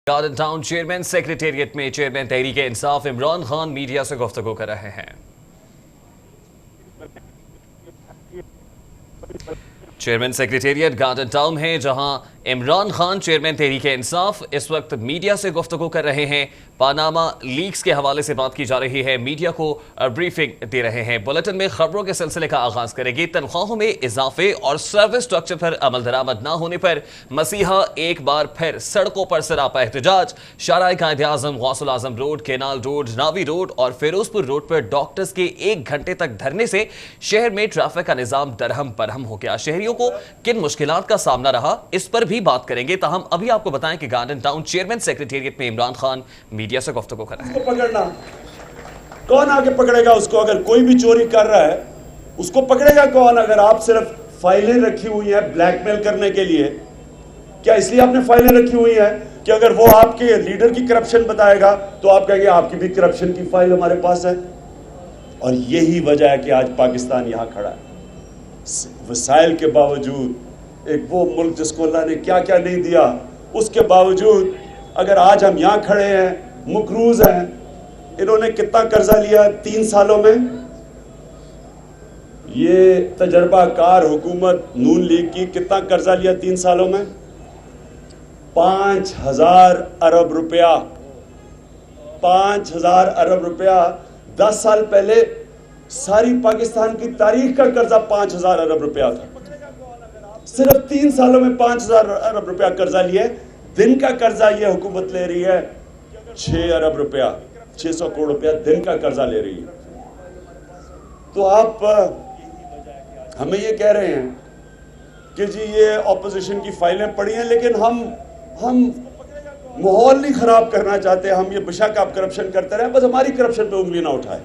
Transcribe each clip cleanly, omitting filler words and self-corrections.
Garden town chairman secretariat میں chairman Tehreek Insaf Imran Khan media سے گفتگو کر رہے ہیں۔ چیئرمین سیکریٹریٹ گارڈن ٹاؤن ہے جہاں عمران خان چیئرمین تحریک انصاف اس وقت میڈیا سے گفتگو کر رہے ہیں۔ پاناما لیکس کے حوالے سے بات کی جا رہی ہے، میڈیا کو بریفنگ دے رہے ہیں۔ بلیٹن میں خبروں کے سلسلے کا آغاز کریں گے۔ تنخواہوں میں اضافے اور سروس سٹرکچر پر عمل درآمد نہ ہونے پر مسیحا ایک بار پھر سڑکوں پر سراپا احتجاج۔ شارع قائد اعظم، غوث الاعظم روڈ، کینال روڈ، راوی روڈ اور فیروز پور روڈ پر ڈاکٹرز کے 1 گھنٹے تک دھرنے سے شہر میں ٹریفک کا نظام درہم برہم ہو گیا۔ شہریوں کو کن مشکلات کا سامنا رہا، اس پر بھی بات کریں گے۔ تاہم ابھی آپ کو بتائیں کہ گارڈن ٹاؤن چیئرمین سیکریٹریٹ میں عمران خان میڈیا سے گفتگو کر رہے ہیں۔ پکڑنا کون آگے پکڑے گا اس کو؟ اگر کوئی بھی چوری کر رہا ہے اس کو پکڑے گا کون؟ اگر آپ صرف فائلیں رکھی ہوئی ہیں بلیک میل کرنے کے لیے، کیا اس لیے آپ نے فائلیں رکھی ہوئی ہیں کہ اگر وہ آپ کے لیڈر کی کرپشن بتائے گا تو آپ کہیں گے آپ کی بھی کرپشن کی فائل ہمارے پاس ہے؟ اور یہی وجہ ہے کہ آج پاکستان یہاں کھڑا ہے، وسائل کے باوجود، ایک وہ ملک جس کو اللہ نے کیا کیا نہیں دیا، اس کے باوجود اگر آج ہم یہاں کھڑے ہیں، مقروض ہیں۔ انہوں نے کتنا قرضہ لیا 3 سالوں میں؟ یہ تجربہ کار حکومت نون لیگ کی کتنا قرضہ لیا 3 سالوں میں؟ 5000 ارب روپیہ۔ 5000 ارب روپیہ 10 سال پہلے ساری پاکستان کی تاریخ کا قرضہ 5000 ارب روپیہ تھا۔ صرف 3 سالوں میں 5000 ارب روپیہ قرضہ لیا۔ دن کا قرضہ یہ حکومت لے رہی ہے 6 ارب روپیہ، 600 کروڑ روپیہ دن کا قرضہ لے رہی ہے۔ تو آپ ہمیں یہ کہہ رہے ہیں کہ جی یہ اپوزیشن کی فائلیں پڑی ہیں، لیکن ہم ماحول نہیں خراب کرنا چاہتے، ہم یہ بشک آپ کرپشن کرتے رہے، بس ہماری کرپشن پہ انگلی نہ اٹھائے۔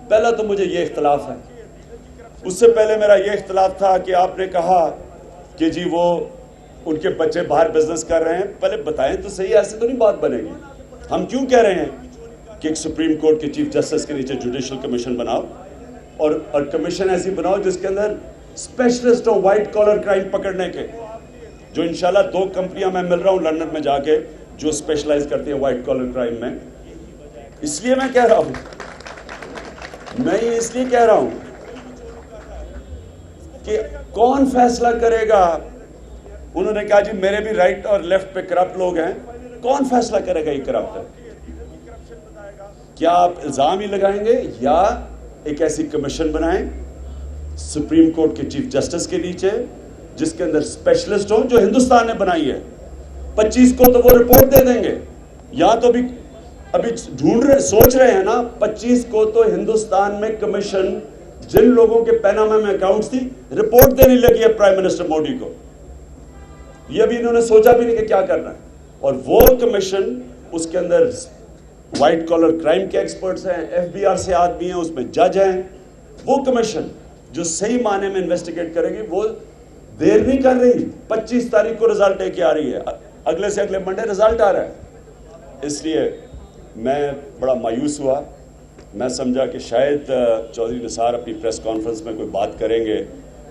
پہلا تو مجھے یہ اختلاف ہے۔ اس سے پہلے میرا یہ اختلاف تھا کہ آپ نے کہا کہ جی وہ ان کے بچے باہر بزنس کر رہے ہیں۔ پہلے بتائیں تو صحیح، ایسے تو نہیں بات بنے گی۔ ہم کیوں کہہ رہے ہیں کہ ایک سپریم کورٹ کے چیف جسٹس کے نیچے جوڈیشل کمیشن بناؤ، اور کمیشن ایسی بناؤ جس کے اندر اسپیشلسٹ ہو وائٹ کالر کرائم پکڑنے کے، جو انشاءاللہ 2 کمپنیاں میں مل رہا ہوں لندن میں جا کے جو اسپیشلائز کرتی ہیں وائٹ کالر کرائم میں۔ اس لیے میں کہہ رہا ہوں، میں یہ اس لیے کہہ رہا ہوں کہ کون فیصلہ کرے گا؟ انہوں نے کہا جی میرے بھی رائٹ اور لیفٹ پہ کرپٹ لوگ ہیں، کون فیصلہ کرے گا یہ کرپٹ ہے؟ کیا آپ الزام ہی لگائیں گے یا ایک ایسی کمیشن بنائیں سپریم کورٹ کے چیف جسٹس کے نیچے جس کے اندر اسپیشلسٹ ہوں، جو ہندوستان نے بنائی ہے؟ 25 کو تو وہ رپورٹ دے دیں گے، یہاں تو ابھی ڈھونڈ رہے، سوچ رہے ہیں نا۔ 25 کو تو ہندوستان میں کمیشن جن لوگوں کے پیناما میں اکاؤنٹس تھی رپورٹ دینے لگی ہے پرائم منسٹر مودی کو۔ یہ بھی انہوں نے سوچا بھی نہیں کہ کیا کرنا ہے۔ اور وہ کمیشن، اس کے اندر وائٹ کالر کرائم کے ایکسپرٹس ہیں، FBI سے آدمی ہیں، اس میں جج ہیں۔ وہ کمیشن جو صحیح معنی میں انویسٹیگیٹ کرے گی، وہ دیر نہیں کر رہی۔ 25 تاریخ کو رزلٹ لے کے آ رہی ہے، اگلے سے اگلے منڈے رزلٹ آ رہا ہے۔ اس لیے میں بڑا مایوس ہوا۔ میں سمجھا کہ شاید چودھری نثار اپنی پریس کانفرنس میں کوئی بات کریں گے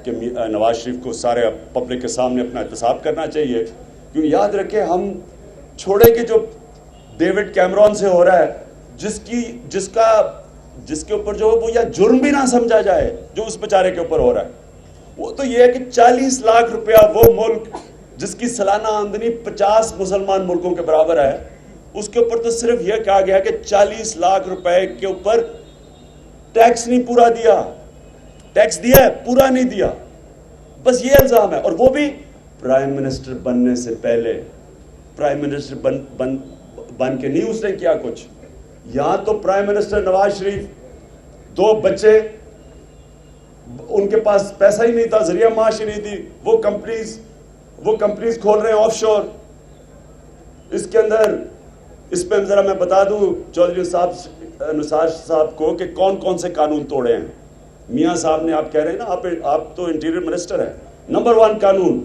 کہ نواز شریف کو سارے پبلک کے سامنے اپنا احتساب کرنا چاہیے، کیوں یاد رکھیں ہم چھوڑے کہ جو ڈیوڈ کیمرون سے ہو رہا ہے، جس کے اوپر جو وہ یا جرم بھی نہ سمجھا جائے جو اس بیچارے کے اوپر ہو رہا ہے، وہ تو یہ ہے کہ 40 لاکھ روپیہ وہ ملک جس کی سالانہ آمدنی 50 مسلمان ملکوں کے برابر ہے، اس کے اوپر تو صرف یہ کہا گیا کہ 40 لاکھ روپے کے اوپر ٹیکس نہیں پورا دیا۔ ٹیکس دیا ہے، پورا نہیں دیا، بس یہ الزام ہے۔ اور وہ بھی پرائم منسٹر بننے سے پہلے۔ پرائم منسٹر بن کے نہیں اس نے کیا کچھ۔ یہاں تو پرائم منسٹر نواز شریف، 2 بچے، ان کے پاس پیسہ ہی نہیں تھا، ذریعہ معاش ہی نہیں تھی، وہ کمپنیز کھول رہے ہیں آف شور۔ اس کے اندر اس پہ ذرا میں بتا دوں چودھری نثار صاحب کو کہ کون کون سے قانون توڑے ہیں۔ میاں صاحب نے، آپ کہہ رہے ہیں نا، آپ تو انٹیریئر منسٹر ہیں، نمبر 1 قانون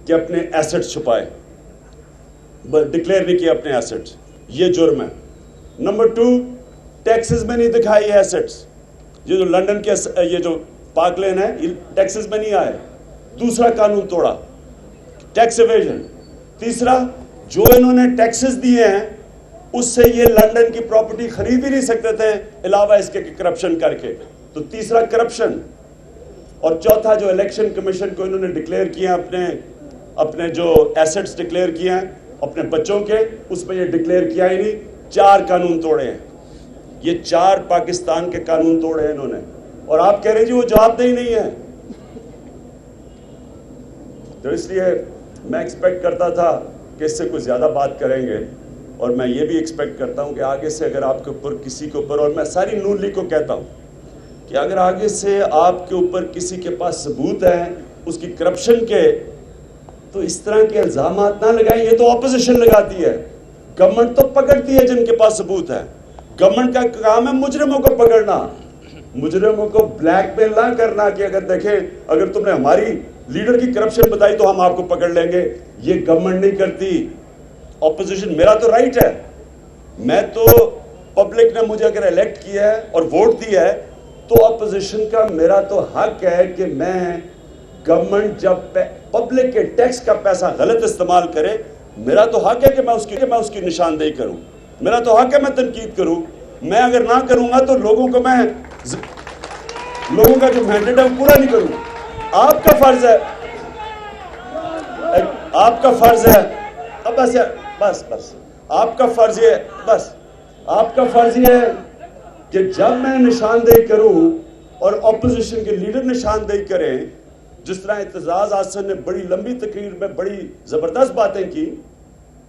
کہ اپنے ایسٹس چھپائے، ڈکلیئر نہیں کیا اپنے ایسٹس، یہ جرم ہے۔ نمبر 2 ٹیکسز میں نہیں دکھائے یہ ایسٹس، یہ جو لندن کے یہ جو پارک لین ہے یہ ٹیکسز میں نہیں آئے۔ دوسرا قانون توڑا، ٹیکس ایویژن۔ تیسرا जो इन्होंने टैक्सेस दिए हैं उससे ये लंदन की प्रॉपर्टी खरीद ही नहीं सकते थे, अलावा इसके करप्शन करके। तो तीसरा करप्शन, और चौथा जो इलेक्शन कमीशन को इन्होंने डिक्लेयर किया अपने जो एसेट्स डिक्लेयर किए हैं अपने बच्चों के, उसमें ये डिक्लेयर किया ही नहीं, 4 कानून तोड़े हैं। ये 4 पाकिस्तान के कानून तोड़े हैं इन्होंने, और आप कह रहे हैं जी वो जवाबदेही नहीं है। तो इसलिए मैं एक्सपेक्ट करता था कि इससे कुछ ज्यादा बात करेंगे, और मैं ये भी एक्सपेक्ट करता हूं कि आगे से अगर आपके ऊपर किसी के ऊपर, और मैं सारी नून लीग को कहता हूं कि अगर आगे से आपके ऊपर किसी के पास सबूत है उसकी करप्शन के, तो इस तरह के इल्जामात ना लगाएं। ये तो ऑपोजिशन लगाती है, गवर्नमेंट तो पकड़ती है जिनके पास सबूत है। गवर्नमेंट का काम है मुजरिमों को पकड़ना, मुजरिमों को ब्लैकमेल ना करना कि अगर देखें अगर तुमने हमारी लीडर की करप्शन बताई तो हम आपको पकड़ लेंगे। ये गवर्नमेंट नहीं करती, ऑपोजिशन। मेरा तो राइट है, मैं तो, पब्लिक ने मुझे अगर इलेक्ट किया है और वोट दिया है तो ऑपोजिशन का मेरा तो हक है कि मैं, गवर्नमेंट जब पब्लिक के टैक्स का पैसा गलत इस्तेमाल करे, मेरा तो हक है कि मैं उसकी निशानदेही करूं, मेरा तो हक है मैं तनकीद करूं। मैं अगर ना करूंगा तो लोगों का जो मैंडेट है वो पूरा नहीं करूंगा। आपका फर्ज है, आपका फर्ज है, अब बस आपका फर्ज है, बस आपका फर्ज ये है कि जब मैं निशानदेही करूं और ऑपोजिशन के लीडर निशानदेही करें, जिस तरह इत्तेजाज आसन ने बड़ी लंबी तकरीर में बड़ी जबरदस्त बातें की,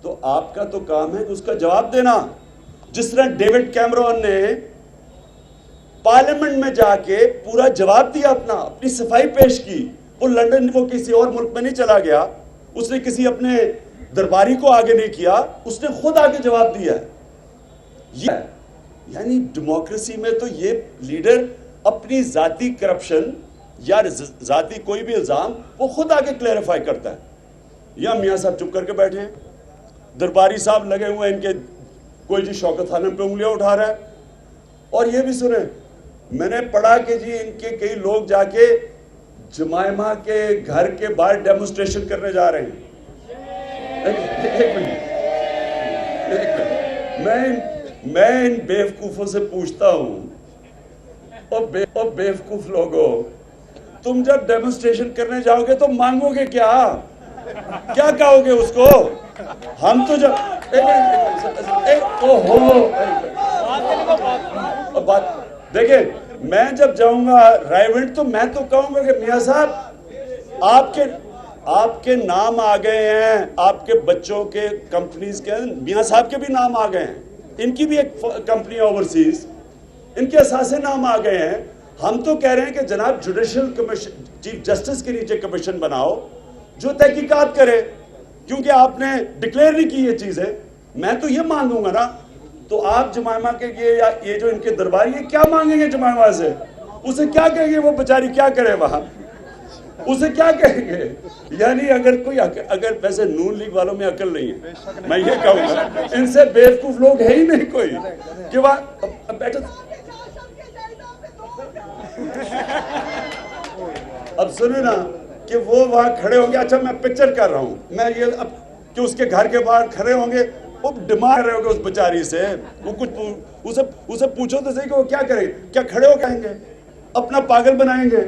तो आपका तो काम है कि उसका जवाब देना। जिस तरह डेविड कैमरॉन ने पार्लियामेंट में जाके पूरा जवाब दिया, अपनी सफाई पेश की। वो लंदन, वो किसी और मुल्क में नहीं चला गया, उसने किसी अपने दरबारी को आगे नहीं किया, उसने खुद आके जवाब दिया है। यानी डेमोक्रेसी में तो ये लीडर अपनी जाती करप्शन या जाती कोई भी इल्जाम वो खुद आके क्लैरिफाई करता है। या मियां साहब चुप करके बैठे हैं, दरबारी साहब लगे हुए हैं, इनके कोई जी शौकत खानम पे उंगलियां उठा रहा है। और ये भी सुने, मैंने पढ़ा कि जी इनके कई लोग जाके जमायमा के घर के बाहर डेमोन्स्ट्रेशन करने जा रहे हैं। एक मिनट, मैं इन बेवकूफों से पूछता हूं, और बेवकूफ लोगों, तुम जब डेमोन्स्ट्रेशन करने जाओगे तो मांगोगे क्या कहोगे उसको? हम तो जब देखिए, मैं जब जाऊंगा रायविंड तो मैं तो कहूंगा कि मियां साहब आपके नाम आ गए हैं, आपके बच्चों के कंपनीज के, मियां साहब के भी नाम आ गए हैं, इनकी भी एक कंपनी है ओवरसीज, इनके असासे नाम आ गए हैं। हम तो कह रहे हैं कि जनाब जुडिशियल कमीशन, चीफ जस्टिस के नीचे कमीशन बनाओ जो तहकीकात करे, क्योंकि आपने डिक्लेयर नहीं की ये चीजें। मैं तो ये मांगूंगा ना, तो आप जमायमा के ये जो इनके दरबारी है क्या मांगेंगे जमायमा से? उसे क्या कहेंगे? वो बेचारी क्या करे वहां, उसे क्या कहेंगे? यानी अगर वैसे नून लीग वालों में अकल नहीं है, मैं ये कहूंगा इनसे बेवकूफ लोग है ही नहीं कोई कि वहां बैठे। अब सुनो ना कि वो वहां खड़े होंगे, अच्छा मैं पिक्चर कर रहा हूं, मैं ये अब कि उसके घर के बाहर खड़े होंगे, वो डिमांड रहे होंगे उस बेचारी से, वो कुछ उसे पूछो तो सही कि वो क्या करेंगे, क्या खड़े हो कहेंगे, अपना पागल बनाएंगे।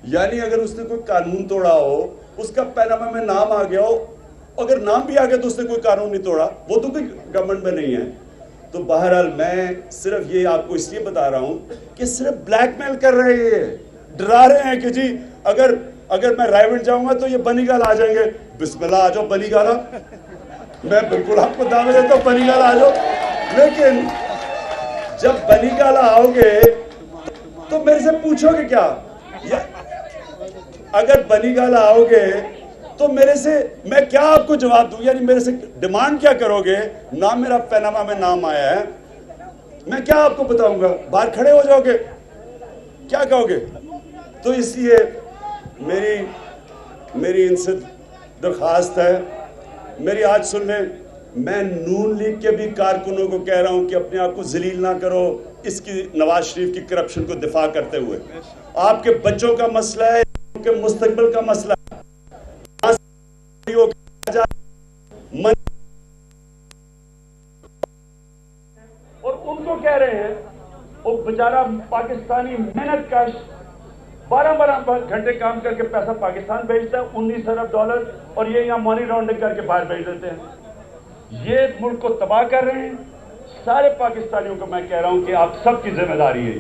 यानी अगर उसने कोई कानून तोड़ा हो, उसका पैनामा में नाम आ गया हो, अगर नाम भी आ गया तो उसने कोई कानून नहीं तोड़ा, वो तो कोई गवर्नमेंट में नहीं है। तो बहरहाल मैं सिर्फ ये आपको इसलिए बता रहा हूं कि सिर्फ ब्लैकमेल कर रहे हैं, डरा रहे हैं कि जी अगर मैं रायविंड जाऊंगा तो ये बनीगाल आ जाएंगे। बिस्मिल्लाह, आ जाओ बनीगाला, मैं बिल्कुल आपको दावे देता हूं बनीगाला आ जाओ। लेकिन जब बनीगाला आओगे तो मेरे से पूछोगे क्या? अगर बनीगाला आओगे तो मेरे से मैं क्या आपको जवाब दूं? यानी मेरे से डिमांड क्या करोगे? ना मेरा पैनामा में नाम आया है, मैं क्या आपको बताऊंगा? बाहर खड़े हो जाओगे, क्या कहोगे? तो इसलिए मेरी इनसे दरखास्त है, मेरी आज सुन लें, मैं नून लीग के भी कारकुनों को कह रहा हूं कि अपने आप को जलील ना करो इसकी नवाज शरीफ की करप्शन को दिफा करते हुए। आपके बच्चों का मसला है, उनके मुस्तकबिल का मसला है। बेचारा पाकिस्तानी मेहनत कश 12 घंटे काम करके पैसा पाकिस्तान भेजता है, $19 अरब, और ये यहाँ मनी लॉन्ड्रिंग करके बाहर भेज देते हैं। ये मुल्क को तबाह कर रहे हैं। सारे पाकिस्तानियों को मैं कह रहा हूं कि आप सबकी जिम्मेदारी है,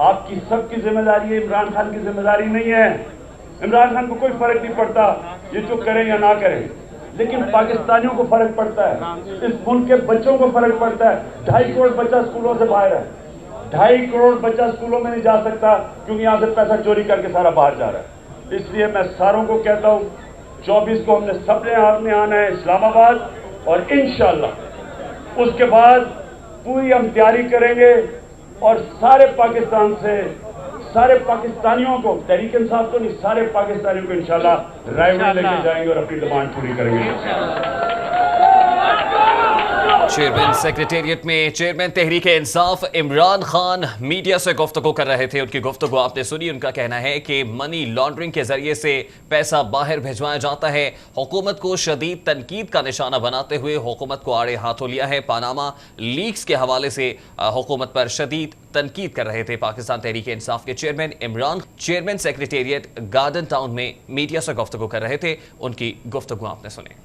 आपकी सबकी जिम्मेदारी है, इमरान खान की जिम्मेदारी नहीं है। इमरान खान को कोई फर्क नहीं पड़ता ये जो करें या ना करें, लेकिन पाकिस्तानियों को फर्क पड़ता है, इस मुल्क के बच्चों को फर्क पड़ता है। 2.5 करोड़ बच्चा स्कूलों से बाहर है, 2.5 करोड़ बच्चा स्कूलों में नहीं जा सकता क्योंकि यहाँ से पैसा चोरी करके सारा बाहर जा रहा है। इसलिए मैं सारों को कहता हूँ 24 को हमने सबने आपने आना है इस्लामाबाद, और इंशाअल्लाह उसके बाद पूरी हम तैयारी करेंगे और सारे पाकिस्तान से सारे पाकिस्तानियों को, तहरीक इंसाफ तो नहीं, सारे पाकिस्तानियों को इंशाअल्लाह रायबरेली लेके जाएंगे और अपनी डिमांड पूरी करेंगे। चेयरमैन सेक्रेटेरिएट में चेयरमैन तहरीक इंसाफ इमरान खान मीडिया से गुफ्तगू कर रहे थे। उनकी गुफ्तगू आपने सुनी। उनका कहना है कि मनी लॉन्ड्रिंग के जरिए से पैसा बाहर भिजवाया जाता है। हुकूमत को शदीद तनकीद का निशाना बनाते हुए हुकूमत को आड़े हाथों लिया है। पानामा लीक्स के हवाले से हुकूमत पर शदीद तनकीद कर रहे थे पाकिस्तान तहरीक इंसाफ के chairman Imran. Chairman secretariat garden town में मीडिया से गुफ्तगू कर रहे थे। उनकी गुफ्तगू आपने सुनी।